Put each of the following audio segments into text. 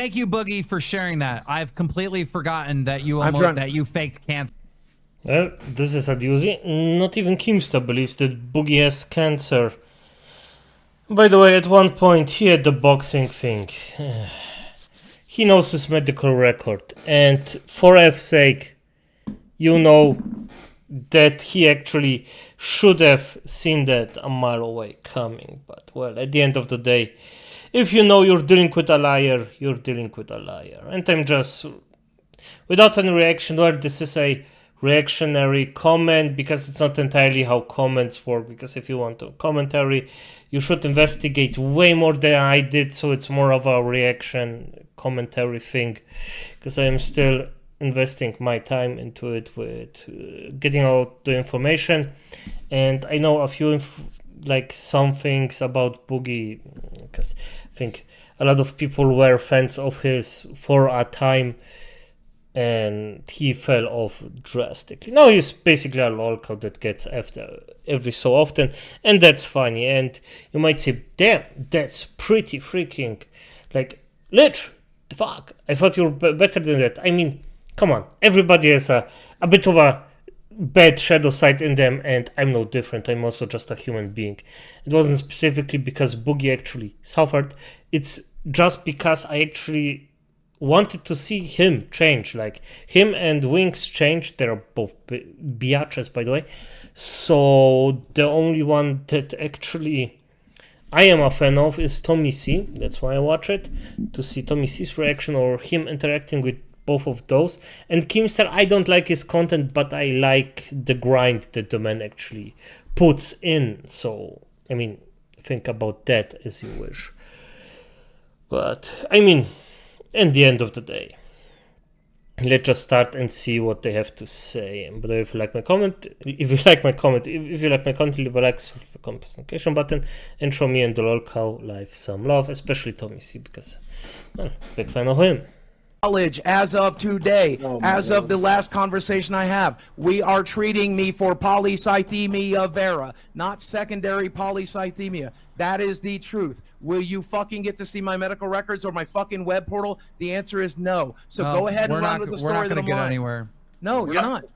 Thank you, Boogie, for sharing that. I've completely forgotten that you faked cancer. Well, this is a doozy. Not even Keemstar believes that Boogie has cancer. By the way, at one point he had the boxing thing. He knows his medical record, and for F's sake, you know that he actually should have seen that a mile away coming. But well, at the end of the day, if you know you're dealing with a liar, you're dealing with a liar. And I'm just, without any reaction, well, this is a reactionary comment because it's not entirely how comments work. Because if you want a commentary, you should investigate way more than I did, so it's more of a reaction commentary thing. Because I am still investing my time into it with getting out the information, and I know a few like some things about Boogie because I think a lot of people were fans of his for a time, and he fell off drastically. Now he's basically a LolCow that gets after every so often, and that's funny. And you might say, damn, that's pretty freaking like Lich, the fuck, I thought you were better than that. I mean, come on, everybody has a bit of a bad shadow side in them, and I'm no different. I'm also just a human being. It wasn't specifically because Boogie actually suffered, it's just because I actually wanted to see him change. Like, him and Wings changed. They're both biatches, by the way. So the only one that actually I am a fan of is Tommy C. That's why I watch it, to see Tommy C's reaction or him interacting with both of those. And Keemstar, I don't like his content, but I like the grind that the man actually puts in. So, I mean, think about that as you wish. But, I mean, at the end of the day, let's just start and see what they have to say. But if you like my comment, if you like my content, leave a like, the notification button, and show me and the LolCow live some love, especially Tommy C, because, well, big fan of him. Knowledge as of today, as of the last conversation I have, we are treating me for polycythemia vera, not secondary polycythemia. That is the truth. Will you fucking get to see my medical records or my fucking web portal? The answer is no. So go ahead and run with the story. We're not going to get anywhere. No, you're not.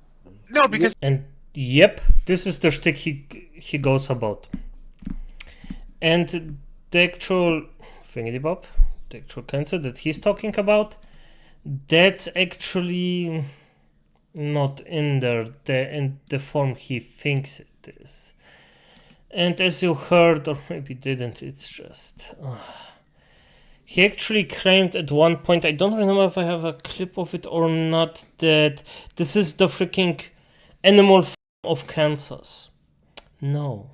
No, because and yep, this is the shtick he goes about. And the actual thingy-bob, the actual cancer that he's talking about, that's actually not in there in the form he thinks it is. And as you heard, or maybe didn't, it's just he actually claimed at one point, I don't remember if I have a clip of it or not, that this is the freaking animal form of cancers. No,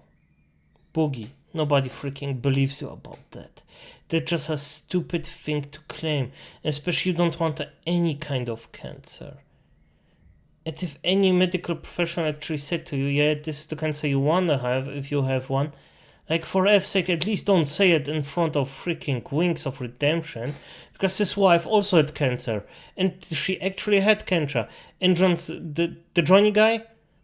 Boogie, nobody freaking believes you about that. That's just a stupid thing to claim, especially you don't want any kind of cancer. And if any medical professional actually said to you, yeah, this is the cancer you want to have if you have one, like, for F's sake, at least don't say it in front of freaking Wings of Redemption, because his wife also had cancer, and she actually had cancer. And the Johnny guy,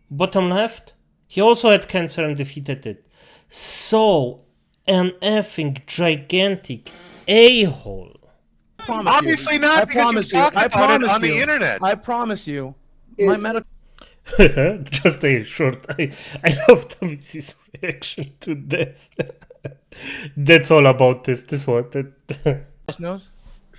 bottom left, he also had cancer and defeated it. So, an effing gigantic a-hole. obviously not, because you talked about it on the internet. I promise you, my medical. Just a short. I love Tommy's reaction to this. That's all about this. This one. knows?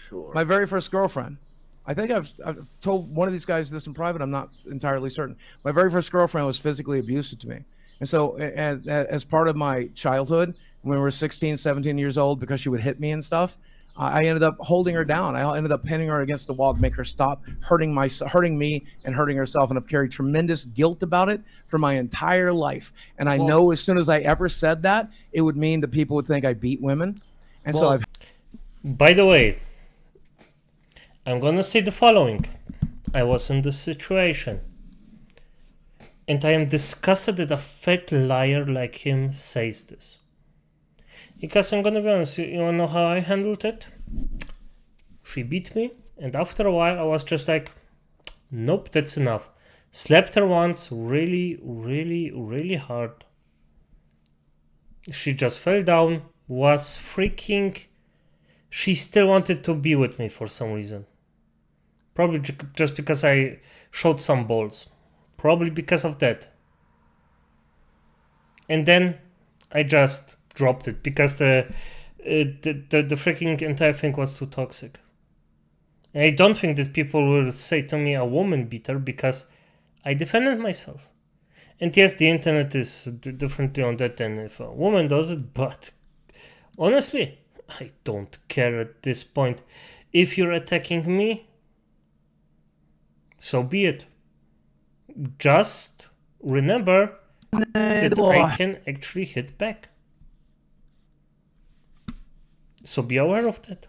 Sure. My very first girlfriend. I think I've told one of these guys this in private. I'm not entirely certain. My very first girlfriend was physically abusive to me. And so as part of my childhood, when we were 16, 17 years old, because she would hit me and stuff, I ended up holding her down. I ended up pinning her against the wall to make her stop hurting me and hurting herself. And I've carried tremendous guilt about it for my entire life. And I know as soon as I ever said that, it would mean that people would think I beat women. And so I've... By the way, I'm gonna say the following. I was in this situation, and I am disgusted that a fat liar like him says this. Because I'm gonna be honest, you wanna know how I handled it? She beat me, and after a while I was just like, nope, that's enough. Slapped her once really, really, really hard. She just fell down, was freaking she still wanted to be with me for some reason. Probably just because I showed some balls. Probably because of that. And then I just dropped it because the freaking entire thing was too toxic. And I don't think that people will say to me a woman beater because I defended myself. And yes, the internet is differently on that than if a woman does it, but honestly, I don't care at this point. If you're attacking me, so be it. Just remember that I can actually hit back. So be aware of that.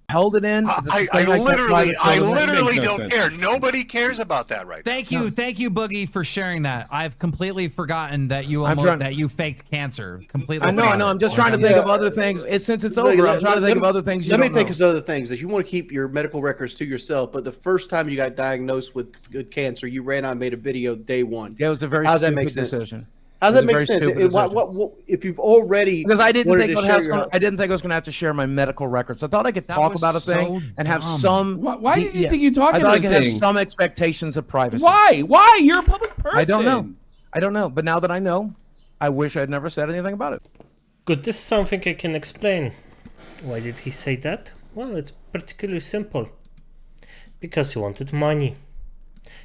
Held it in. I literally don't care. Nobody cares about that right now. Thank you, Boogie, for sharing that. I've completely forgotten that you that you faked cancer. Completely. I know. I'm just trying to think of other things. Since it's over, I'm trying to think of other things. Let me think of other things. If you want to keep your medical records to yourself, but the first time you got diagnosed with cancer, you ran out and made a video day one. Yeah, it was a very stupid decision. How does that make sense? What, if you've already because I didn't think I was going to have to share my medical records. I thought I could talk about a thing and have some. Why did you think you talking about? I could have some expectations of privacy. Why? Why? You're a public person. I don't know. But now that I know, I wish I had never said anything about it. Good. This is something I can explain. Why did he say that? Well, it's particularly simple. Because he wanted money.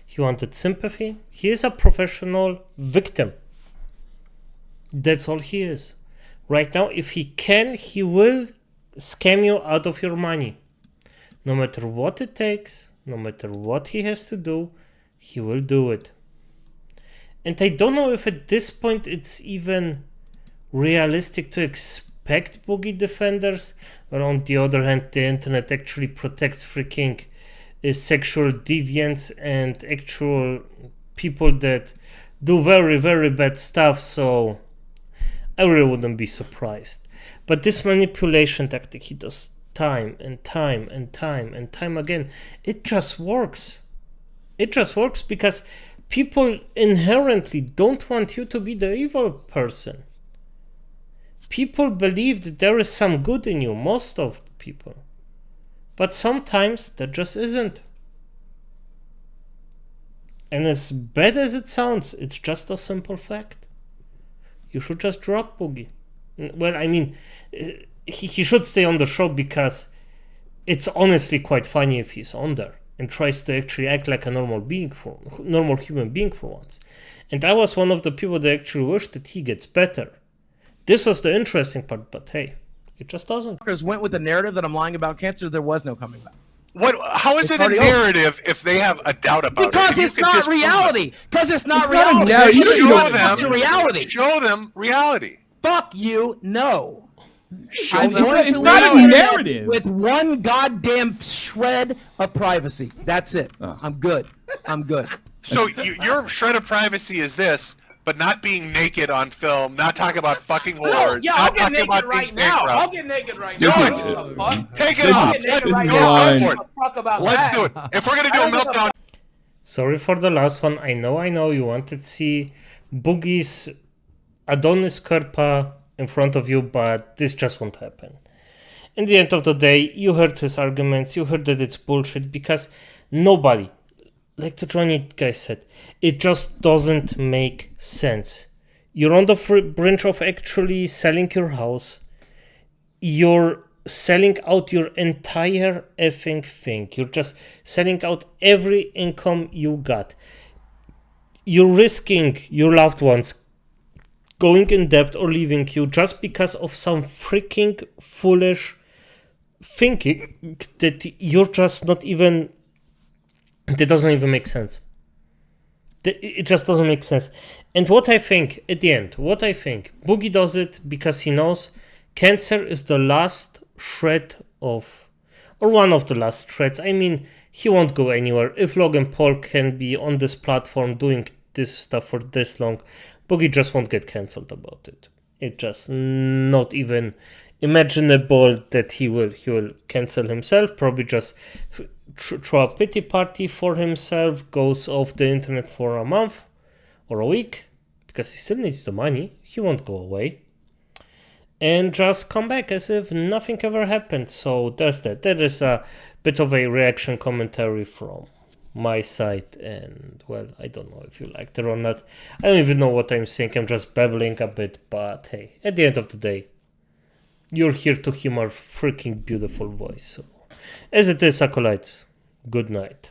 He wanted sympathy. He is a professional victim. That's all he is. Right now, if he can, he will scam you out of your money. No matter what it takes, no matter what he has to do, he will do it. And I don't know if at this point it's even realistic to expect Boogie defenders, but on the other hand, the internet actually protects freaking sexual deviants and actual people that do very, very bad stuff, so I really wouldn't be surprised. But this manipulation tactic he does time and time and time and time again, it just works. It just works because people inherently don't want you to be the evil person. People believe that there is some good in you, most of the people. But sometimes there just isn't. And as bad as it sounds, it's just a simple fact. You should just drop Boogie. Well, I mean, he should stay on the show because it's honestly quite funny if he's on there and tries to actually act like a normal human being for once. And I was one of the people that actually wish that he gets better. This was the interesting part, but hey, it just doesn't. Went with the narrative that I'm lying about cancer. There was no coming back. How is it a narrative if they have a doubt about it? Because it's not reality. Because it's not reality. Show them reality. Fuck you, no. It's not a narrative. With one goddamn shred of privacy. That's it. I'm good. So your shred of privacy is this, but not being naked on film, not talking about fucking whores. Yeah, I'll get naked right now. I'll get naked right now. Take it off. Go for it. Let's do it. If we're going to do a meltdown. Sorry for the last one. I know you wanted to see Boogie's Adonis Kerpa in front of you, but this just won't happen. In the end of the day, you heard his arguments, you heard that it's bullshit because nobody, like the Johnny guy said, it just doesn't make sense. You're on the brink of actually selling your house. You're selling out your entire effing thing. You're just selling out every income you got. You're risking your loved ones going in debt or leaving you just because of some freaking foolish thinking that you're just not even... That doesn't even make sense. It just doesn't make sense. And what I think, at the end, Boogie does it because he knows cancer is the last shred of, or one of the last shreds. I mean, he won't go anywhere. If Logan Paul can be on this platform doing this stuff for this long, Boogie just won't get cancelled about it. It's just not even imaginable that he will cancel himself, probably just throw a pity party for himself, goes off the internet for a month or a week, because he still needs the money. He won't go away. and just come back as if nothing ever happened. So there's that. That is a bit of a reaction commentary from my side, and well, I don't know if you liked it or not. I don't even know what I'm saying. I'm just babbling a bit, but hey, at the end of the day, you're here to hear my freaking beautiful voice. So, as it is, acolytes, good night.